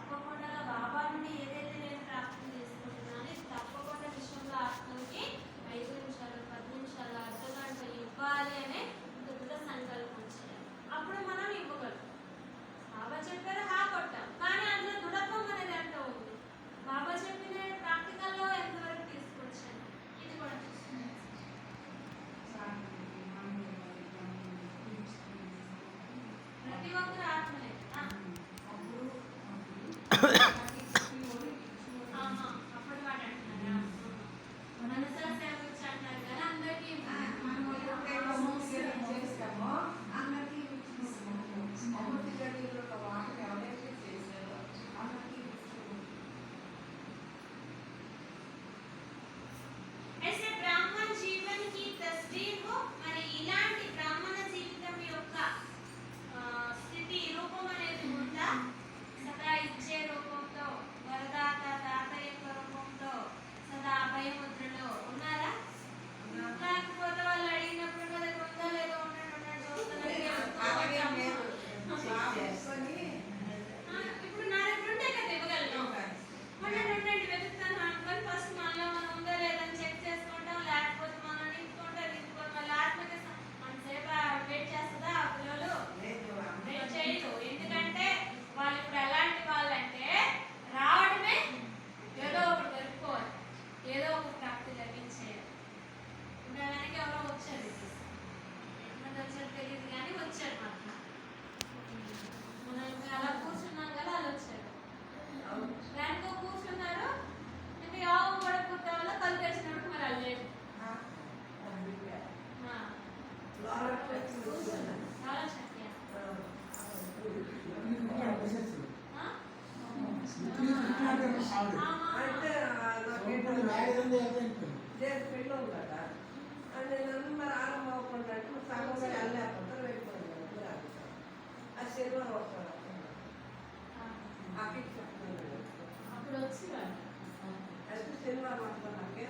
తప్పకుండా బాబా నుండి ఏదైతే నేను ప్రార్థన చేసుకుంటున్నానో ఇది తప్పకుండా విశ్వంలో ఆత్మకి 5 నిమిషాలు 10 నిమిషాలు అర్ధగంట ఇవ్వాలి అనే దృఢ సంకల్పం చేయాలి. అప్పుడు మనం ఇవ్వగలం. బాబా చెప్పారు హా కొట్టాం, కానీ అందులో దృఢత్వం అనేది ఎంత ఉంది, బాబా చెప్పిన ప్రాక్టికల్లో ఎంతవరకు తీసుకొచ్చాను, ఇది కూడా చూస్తున్నాను. ప్రతి ఒక్కరు ఆత్మలే అప్పుడు మాట అంటున్నారా, మనసా సేవ గురించి అంటున్నారు కదా, అందరికీ ऐसे ब्राह्मण जीवन की तस्वीर हो, మరి ఇలాంటి బ్రాహ్మణ జీవితం యొక్క స్థితి రూపం అనేది ఉందా? సదా ఇచ్చే రూపంతో, వరదాత దాత యొక్క రూపంతో, సదా అభయముద్రలో ఉన్నారా? లేకపోతే వాళ్ళు అడిగినప్పుడు కదా ఉందా లేదో ఉన్నట్టు ఇప్పుడు నా దగ్గర ఉంటే కదా ఇవ్వగలను. మనం ఉండండి వెతుకుతాను అనుకొని ఫస్ట్ మనలో మనం ఉందా లేదని చెక్ చేసుకుంటాం, లేకపోతే మనం నింపుకుంటాం మళ్ళీ ఆత్మకి మనసేపు వెయిట్ చేస్తుందా? ఆ పిల్లలు వెయిట్ చేయదు. ఎందుకంటే వాళ్ళు ఇప్పుడు ఎలాంటి వాళ్ళంటే రావడమే ఏదో ఒకటి దొరుకుకోవాలి, ఏదో ఒక ప్రాప్తి లభించేయాలి. ఇప్పుడు వెనక ఎవరో వచ్చారు, ఎంతమంది వచ్చారు తెలియదు కానీ వచ్చారు మాత్రం. మనం అలా కూర్చున్నాం కదా, వాళ్ళు వచ్చారు. దానికో కూర్చున్నారు, ఇంకా యోగం కూడా పూర్తి వల్ల కళ్ళు తెచ్చినప్పుడు మరి అది లేదు. చాలా శక్తి పెళ్ళి కదా అంటే మరి ఆరంభం అవ్వకుండా సగంగా వెళ్ళలేకపోతారు, వెళ్ళిపోయింది ఆ శనివారం వస్తారు అప్పుడు వచ్చి శనివారం వస్తారు నాకే